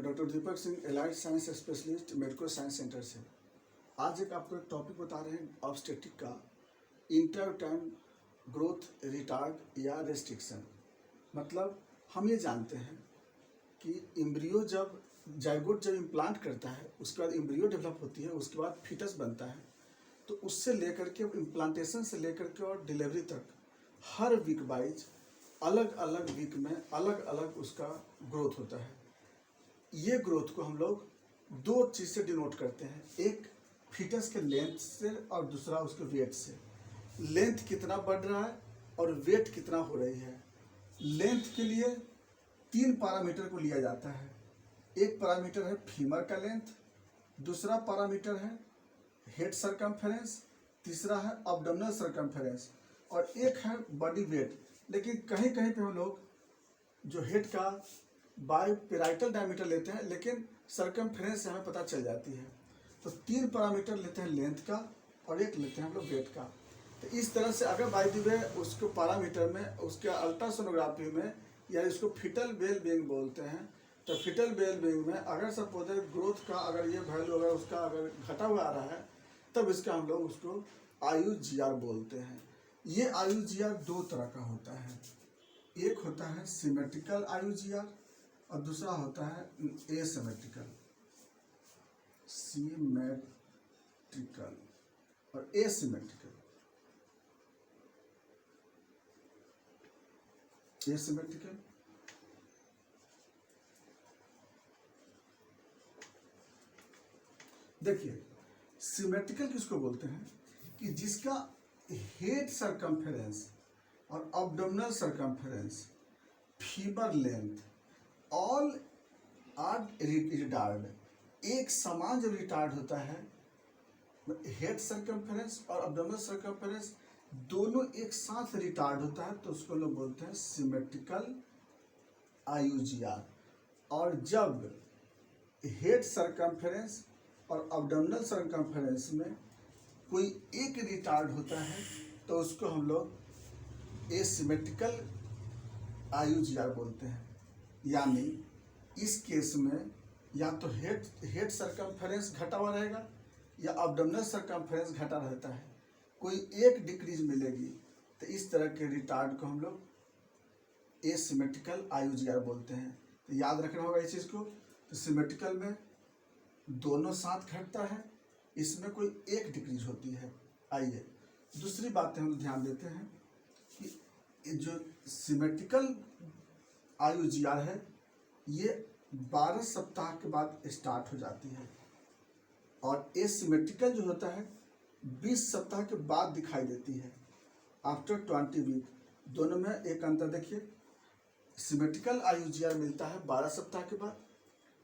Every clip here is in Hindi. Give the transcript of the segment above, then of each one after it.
Doctor Deepak Singh, allied science specialist, medical science centre से। आज आपको एक टॉपिक बता रहे हैं ऑब्स्टेट्रिक का, इंटरटर्म ग्रोथ रिटार्ड या रेस्ट्रिक्शन। मतलब हम ये जानते हैं कि एम्ब्रियो जब जाइगोट जब इम्प्लांट करता है, उसके बाद एम्ब्रियो डेवलप होती है, उसके बाद फीटस बनता है, तो उससे लेकर के इम्प्लांटेशन से लेकर के और डिलीवरी तक हर वीक वाइज अलग अलग वीक में अलग अलग उसका ग्रोथ होता है। ये ग्रोथ को हम लोग दो चीज़ से डिनोट करते हैं, एक फीटस के लेंथ से और दूसरा उसके वेट से। लेंथ कितना बढ़ रहा है और वेट कितना हो रही है। लेंथ के लिए 3 पैरामीटर को लिया जाता है। एक पैरामीटर है फीमर का लेंथ, दूसरा पैरामीटर है हेड सर्कमफेरेंस, तीसरा है अब्डोमिनल सर्कमफेरेंस और एक है बॉडी वेट। लेकिन कहीं कहीं पे हम लोग जो हेड का बायोपेराइटल डायमीटर लेते हैं, लेकिन सर्कमफेरेंस से हमें पता चल जाती है। तो 3 पैरामीटर लेते हैं लेंथ का और एक लेते हैं हम लोग वेट का। तो इस तरह से अगर बाय द वे उसको पैरामीटर में, उसके अल्ट्रासोनोग्राफी में, या इसको फीटल वेल बीइंग बोलते हैं, तो फीटल वेल बीइंग में अगर सपोज ग्रोथ का अगर ये वैल्यू अगर उसका अगर घटा हुआ आ रहा है, तब इसका हम लोग उसको IUGR बोलते हैं। ये IUGR 2 तरह का होता है, एक होता है सिमेट्रिकल IUGR और दूसरा होता है एसिमेट्रिकल। सिमेट्रिकल और एसिमेट्रिकल। एसिमेट्रिकल देखिए, सिमेट्रिकल किसको बोलते हैं कि जिसका हेड सर्कमफेरेंस और abdominal circumference, femur length all are retard, एक समान जब रिटार्ड होता है, हेड सर्कमफेरेंस और अब्डोमिनल सर्कमफेरेंस दोनों एक साथ रिटार्ड होता है, तो उसको लोग बोलते हैं सिमेट्रिकल IUGR। और जब हेड सर्कमफेरेंस और अब्डोमिनल सर्कमफेरेंस में कोई एक रिटार्ड होता है, तो उसको हम लोग एसिमेट्रिकल IUGR बोलते हैं। यानी इस केस में या तो हेड सर्कमफेरेंस घटा हुआ रहेगा या अब्डोमिनल सर्कमफेरेंस घटा रहता है, कोई एक डिक्रीज मिलेगी, तो इस तरह के रिटार्ड को हम लोग एसिमेट्रिकल IUGR बोलते हैं। तो याद रखना होगा इस चीज़ को। तो सिमेट्रिकल में दोनों साथ घटता है, इसमें कोई एक डिक्रीज होती है। आइए दूसरी बातें हम ध्यान देते हैं कि जो सिमेट्रिकल IUGR है, ये 12 सप्ताह के बाद स्टार्ट हो जाती है और एसिमेट्रिकल जो होता है 20 सप्ताह के बाद दिखाई देती है, आफ्टर 20 वीक। दोनों में एक अंतर देखिए, सिमेट्रिकल IUGR मिलता है 12 सप्ताह के बाद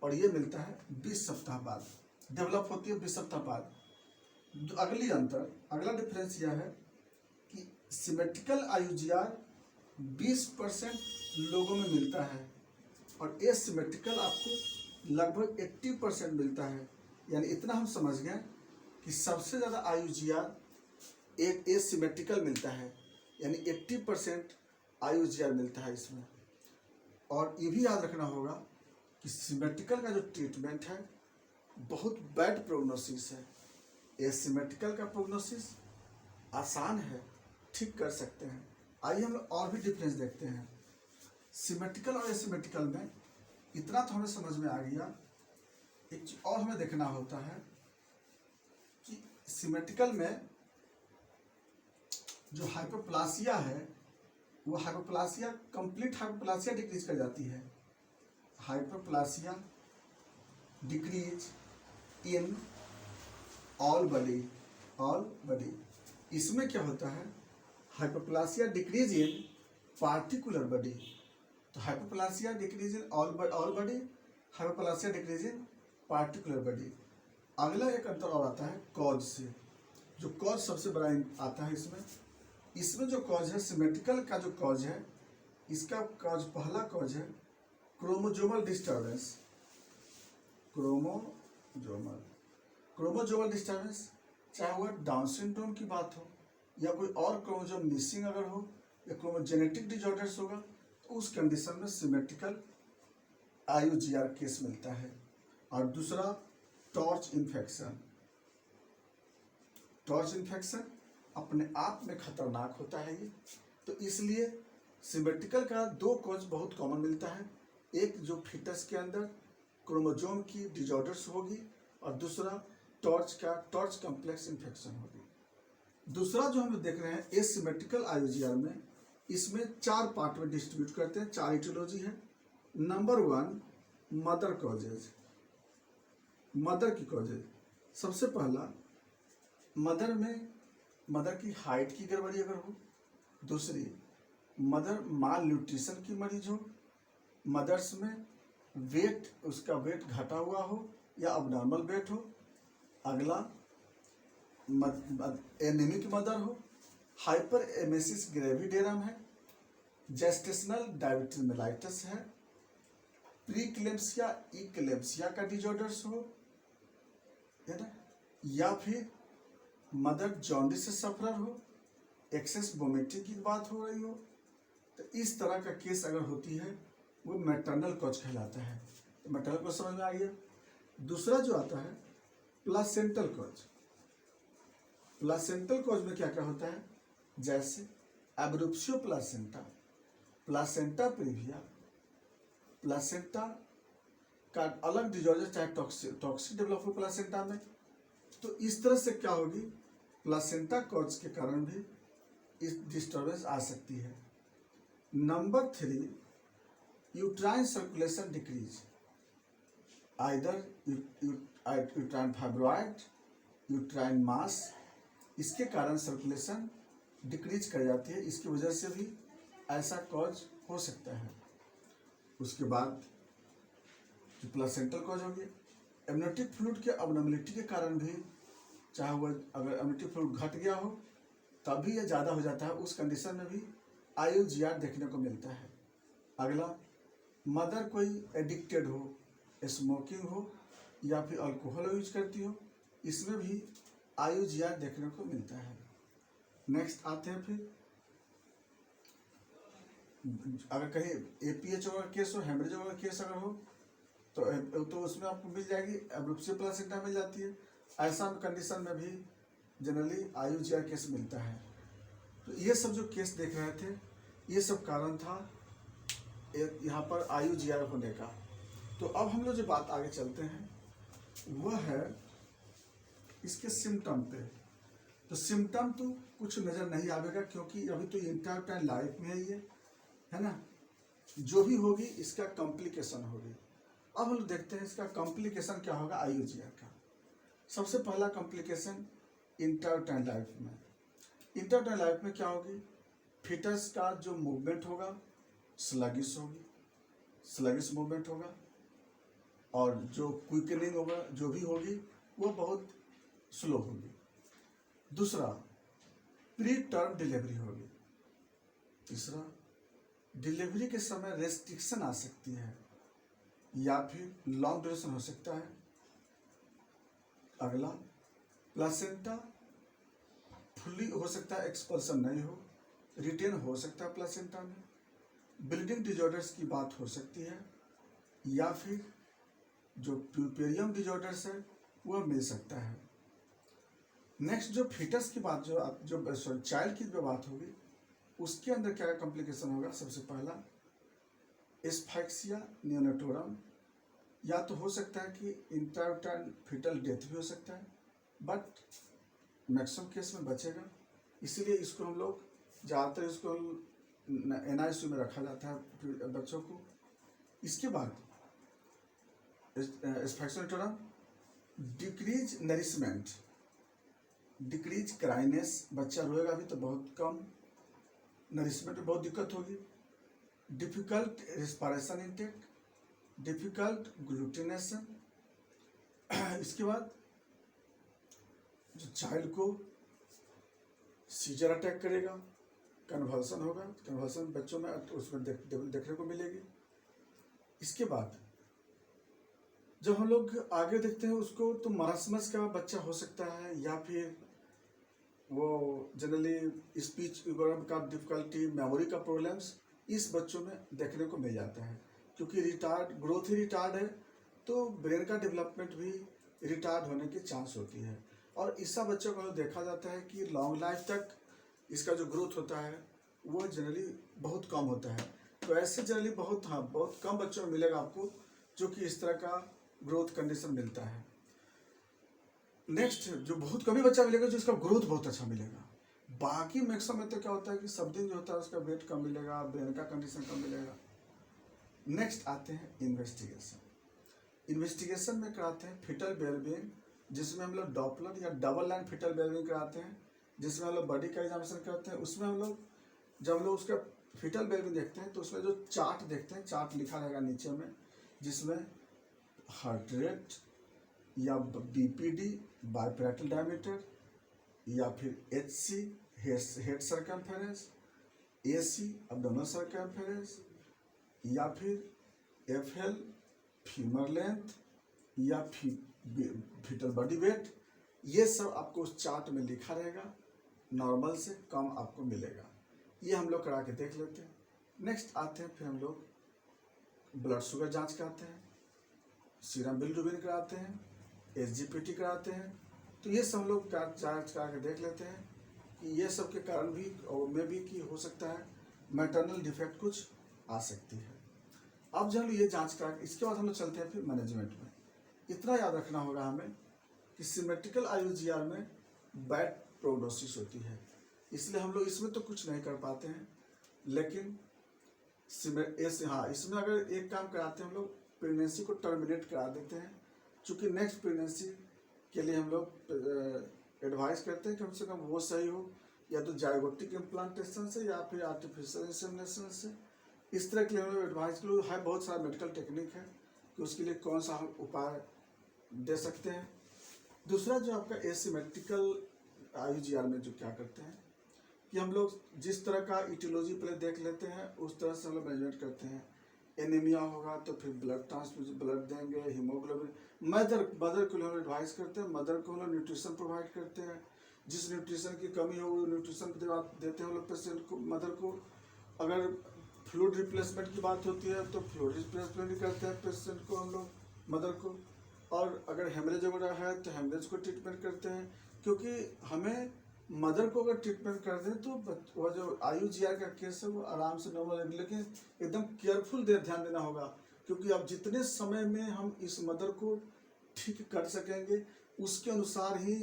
और ये मिलता है 20 सप्ताह बाद, डेवलप होती है 20 सप्ताह बाद। अगला डिफरेंस यह है कि सिमेट्रिकल IUGR 20% लोगों में मिलता है और एसिमेट्रिकल आपको लगभग 80% मिलता है। यानी इतना हम समझ गए कि सबसे ज़्यादा IUGR एक एसिमेट्रिकल मिलता है, यानी 80% IUGR मिलता है इसमें। और ये भी याद रखना होगा कि सिमेट्रिकल का जो ट्रीटमेंट है बहुत बैड प्रोग्नोसिस है। एसिमेट्रिकल का प्रोग्नोसिस आसान है, ठीक कर सकते हैं। आइए हम और भी डिफरेंस देखते हैं सिमेट्रिकल और एसिमेट्रिकल में। इतना तो हमें समझ में आ गया, एक चीज और हमें देखना होता है कि सिमेट्रिकल में जो हाइपोप्लासिया है, वो हाइपोप्लासिया कंप्लीट हाइपोप्लासिया डिक्रीज कर जाती है। Hypoplasia decrease in all body. इसमें क्या होता है, hypoplasia decrease in particular body. तो hypoplasia decrease in all body, hypoplasia decrease in particular body. अगला एक अंतर और आता है कॉज से। जो कॉज सबसे बड़ा आता है इसमें जो कॉज है, सिमेट्रिकल का जो कॉज है, इसका कॉज, पहला कॉज है क्रोमोजोमल डिस्टर्बेंस। क्रोमोजोमल डिस्टर्बेंस, चाहे वह डाउन सिंड्रोम की बात हो या कोई और क्रोमोजोम मिसिंग अगर हो या क्रोमोजेनेटिक डिजॉर्डर्स होगा, तो उस कंडीशन में सिमेट्रिकल IUGR केस मिलता है। और दूसरा टॉर्च इन्फेक्शन। टॉर्च इन्फेक्शन अपने आप में खतरनाक होता है ये, तो इसलिए सिमेट्रिकल का दो कॉज बहुत कॉमन मिलता है। एक जो फीटस के अंदर क्रोमोजोम की डिजॉर्डर्स होगी और दूसरा टॉर्च कॉम्प्लेक्स इन्फेक्शन होगी। दूसरा जो हम देख रहे हैं एसिमेट्रिकल IUGR में, इसमें 4 पार्ट में डिस्ट्रीब्यूट करते हैं, 4 इटियोलॉजी है। Number 1 mother causes. मदर की कॉजेज, सबसे पहला मदर की हाइट की गड़बड़ी अगर हो, दूसरी मदर माल न्यूट्रिशन की मरीज हो, मदर्स में उसका वेट घटा हुआ हो या अबनॉर्मल वेट हो, अगला एनीमिक मदर हो, हाइपर एमेसिस ग्रेविडेरम है, जेस्टेशनल डायबिटीज मेलाइटस है, प्रीक्लेम्सिया इक्लेम्सिया का डिजॉर्डर्स हो, है ना, या फिर मदर जॉन्डिस से सफर हो, एक्सेस वोमिटिंग की बात हो रही हो, तो इस तरह का केस अगर होती है वो मैटरनल कॉज कहलाता है। तो मैटरनल कॉज समझ में आ गया। दूसरा जो आता है प्लासेंटल कॉज। प्लासेंटल कॉज में क्या क्या होता है, जैसे एब्रुप्सियो प्लासेंटा, प्लासेंटा प्रीविया, प्लासेंटा का अलग डिजॉर्डर, चाहे टॉक्सिक डेवलप हो प्लासेंटा में, तो इस तरह से क्या होगी, प्लासेंटा कॉज के कारण भी इस डिस्टर्बेंस आ सकती है। Number 3 uterine circulation decrease, either uterine fibroid, uterine mass, इसके कारण सर्कुलेशन डिक्रीज कर जाती है, इसकी वजह से भी ऐसा कॉज हो सकता है। उसके बाद जो प्लासेंटल कॉज होगी, एमनियोटिक फ्लूइड के अबनॉर्मलिटी के कारण भी, चाहे वह अगर एमनियोटिक फ्लूइड घट गया हो तभी यह ज़्यादा हो जाता है, उस कंडीशन में भी IUGR देखने को मिलता है। अगला मदर कोई एडिक्टेड हो, स्मोकिंग हो या फिर अल्कोहल यूज करती हो, इसमें भी IUGR देखने को मिलता है। नेक्स्ट आते हैं फिर, अगर कहीं APH का केस हो, हेमरेज का केस अगर हो तो उसमें आपको मिल जाएगी एब्रुप्सियो प्लासेंटा मिल जाती है। ऐसा कंडीशन में भी जनरली IUGR केस मिलता है। तो ये सब जो केस देख रहे थे, ये सब कारण था यहाँ पर IUGR होने का। तो अब हम लोग जो बात आगे चलते हैं वह है इसके सिम्टम पे। तो सिम्टम तो कुछ नज़र नहीं आएगा क्योंकि अभी तो इंटरटाइन लाइफ में है ना, जो भी होगी इसका कॉम्प्लिकेशन होगी। अब हम लोग देखते हैं इसका कॉम्प्लिकेशन क्या होगा IUGR का। सबसे पहला कॉम्प्लिकेशन इंटरटाइन लाइफ में। इंटरटाइन लाइफ में क्या होगी, फीटस का जो मूवमेंट होगा स्लगिश होगी, स्लगिश मूवमेंट होगा, और जो क्विकनिंग होगा जो भी होगी वो बहुत स्लो होगी। दूसरा प्री टर्म डिलीवरी होगी। तीसरा डिलीवरी के समय रेस्ट्रिक्शन आ सकती है या फिर लॉन्ग ड्यूरेशन हो सकता है। अगला प्लासेंटा फुल्ली हो सकता है एक्सपल्सन नहीं हो, रिटेन हो सकता है प्लासेंटा में, ब्लीडिंग डिजॉर्डर्स की बात हो सकती है, या फिर जो प्यूपेरियम डिजॉर्डर्स है वह मिल सकता है। नेक्स्ट जो फीटस की बात, जो चाइल्ड की जो बात होगी उसके अंदर क्या कॉम्प्लिकेशन होगा। सबसे पहला एस्फाइक्सिया नियोनेटोरम, या तो हो सकता है कि इंट्राउटेराइन फीटल डेथ भी हो सकता है, बट मैक्सिमम केस में बचेगा, इसीलिए इसको हम लोग ज़्यादातर इसको NICU में रखा जाता है बच्चों को। इसके बाद एस्फाइक्सिया नियोनेटोरम, डिक्रीज नरिशमेंट, डिक्रीज क्राइनेस, बच्चा रोएगा भी तो बहुत कम, नरिशमेंट में बहुत दिक्कत होगी, डिफिकल्ट रेस्पिरेशन इनटेक, डिफिकल्ट ग्लूटिनेशन। इसके बाद जो चाइल्ड को सीजर अटैक करेगा, कन्वल्सन होगा, कन्वल्सन बच्चों में उसमें देखने को मिलेगी। इसके बाद जब हम लोग आगे देखते हैं उसको, तो मरासमस का बच्चा हो सकता है, या फिर वो जनरली स्पीच का डिफिकल्टी, मेमोरी का प्रॉब्लम्स इस बच्चों में देखने को मिल जाता है। क्योंकि रिटार्ड ग्रोथ ही रिटार्ड है तो ब्रेन का डेवलपमेंट भी रिटार्ड होने की चांस होती है। और इससा बच्चों को देखा जाता है कि लॉन्ग लाइफ तक इसका जो ग्रोथ होता है वो जनरली बहुत कम होता है। तो ऐसे जनरली बहुत कम बच्चों में मिलेगा आपको जो कि इस तरह का ग्रोथ कंडीशन मिलता है। नेक्स्ट, जो बहुत कम ही बच्चा मिलेगा जो इसका ग्रोथ बहुत अच्छा मिलेगा। बाकी मैक्सिमम में तो क्या होता है कि सब दिन जो होता है उसका वेट कम मिलेगा, ब्रेन का कंडीशन कम मिलेगा। नेक्स्ट आते हैं इन्वेस्टिगेशन। इन्वेस्टिगेशन में कराते हैं फिटल वेलबींग, जिसमें हम लोग डॉपलर या डबल लाइन फिटल वेलबींग कराते हैं, जिसमें हम लोग बॉडी का एग्जामिनेशन करते हैं। उसमें हम लोग जब हम लोग उसका फिटल वेलबींग देखते हैं तो उसमें जो चार्ट देखते हैं, चार्ट लिखा रहेगा नीचे में, जिसमें हार्ट रेट या बीपीडी बाइपैरेटल डायमीटर या फिर HC head circumference, AC abdominal circumference या फिर एफएल फीमर लेंथ या फीटल बॉडी वेट, ये सब आपको उस चार्ट में लिखा रहेगा। नॉर्मल से कम आपको मिलेगा। ये हम लोग करा के देख लेते हैं। नेक्स्ट आते हैं फिर हम लोग ब्लड शुगर जांच कराते हैं, सीरम बिलिरुबिन कराते हैं, एसजीपीटी कराते हैं। तो ये सब हम लोग जांच करा के देख लेते हैं कि ये सब के कारण भी और में भी कि हो सकता है मैटरनल डिफेक्ट कुछ आ सकती है। अब जब ये जांच करा, इसके बाद हम लोग चलते हैं फिर मैनेजमेंट में। इतना याद रखना होगा हमें कि सिमेट्रिकल आईयूजीआर में बैड प्रोग्नोसिस होती है, इसलिए हम लोग इसमें तो कुछ नहीं कर पाते हैं। लेकिन इसमें अगर एक काम कराते हैं हम लोग, प्रेगनेंसी को टर्मिनेट करा देते हैं। चूँकि नेक्स्ट प्रेगनेंसी के लिए हम लोग एडवाइस करते हैं कम से कम वो सही हो, या तो जाइगोटिक इम्प्लांटेशन से या फिर आर्टिफिशियल इंसेमिनेशन से। इस तरह के लिए हम लोग एडवाइस के लिए है, बहुत सारा मेडिकल टेक्निक है कि उसके लिए कौन सा हम उपाय दे सकते हैं। दूसरा जो आपका एसिमेट्रिकल आईयूजीआर में जो क्या करते हैं कि हम लोग जिस तरह का इटियोलॉजी पहले देख लेते हैं उस तरह से हम लोग मैनेजमेंट करते हैं। एनीमिया होगा तो फिर ब्लड ट्रांसफ्यूजन, ब्लड देंगे, हीमोग्लोबिन। मदर को हम एडवाइस करते हैं, मदर को हम लोग न्यूट्रिशन प्रोवाइड करते हैं। जिस न्यूट्रिशन की कमी हो वो न्यूट्रिशन देते हैं हम लोग पेशेंट को, मदर को। अगर फ्लूइड रिप्लेसमेंट की बात होती है तो फ्लूइड रिप्लेसमेंट भी करते हैं पेशेंट को हम लोग, मदर को। और अगर हेमरेज वगैरह है तो हेमरेज को ट्रीटमेंट करते हैं, क्योंकि हमें मदर को अगर ट्रीटमेंट कर दें तो वो जो आईयूजीआर का केस है वो आराम से नॉर्मल है। लेकिन एकदम केयरफुल ध्यान देना होगा, क्योंकि अब जितने समय में हम इस मदर को ठीक कर सकेंगे उसके अनुसार ही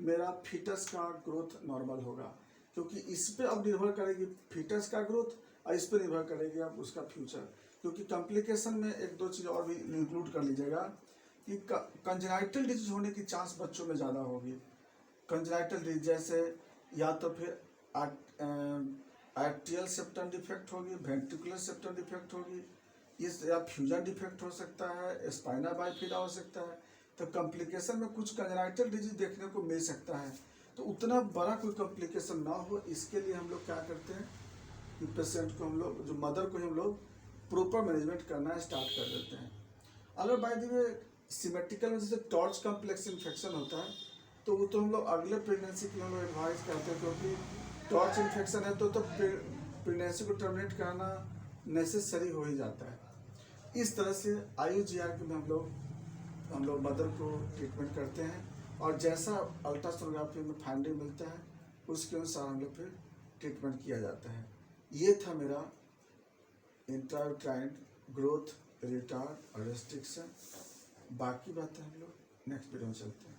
मेरा फीटस का ग्रोथ नॉर्मल होगा। क्योंकि इस पे अब निर्भर करेगी फीटस का ग्रोथ और इस पे निर्भर करेगी अब उसका फ्यूचर। क्योंकि कॉम्प्लिकेशन में एक दो चीज़ और भी इंक्लूड कर लीजिएगा कि कंजेनाइटल डिजीज होने की चांस बच्चों में ज़्यादा होगी। कंजेनाइटल डिजीज जैसे या तो फिर आर्टियल सेप्टम डिफेक्ट होगी, वेंट्रिकुलर सेप्टम डिफेक्ट होगी, इस या फ्यूजन डिफेक्ट हो सकता है, स्पाइना बाइफिदा हो सकता है। तो कॉम्प्लिकेशन में कुछ कंजेनाइटल डिजीज देखने को मिल सकता है। तो उतना बड़ा कोई कॉम्प्लिकेशन ना हो इसके लिए हम लोग क्या करते हैं कि पेशेंट को हम लोग, जो मदर को हम लोग प्रॉपर मैनेजमेंट करना स्टार्ट कर देते हैं। अगर बाय द वे सिमेट्रिकल में जैसे टॉर्च कॉम्प्लेक्स इन्फेक्शन होता है तो वो तो हम लोग अगले प्रेगनेंसी के लिए हम लोग एडवाइस करते हैं, क्योंकि टॉर्च इन्फेक्शन है तो प्रेगनेंसी को टर्मिनेट करना नेसेसरी हो ही जाता है। इस तरह से आईयूजीआर में हम लोग मदर को ट्रीटमेंट करते हैं और जैसा अल्ट्रासोनोग्राफी में फाइंडिंग मिलता है उसके अनुसार हम लोग फिर ट्रीटमेंट किया जाता है। ये था मेरा इंट्रायूट्राइन ग्रोथ रिटार्ड और रेस्ट्रिक्शन। बाकी बातें हम लोग नेक्स्ट वीडियो में चलते हैं।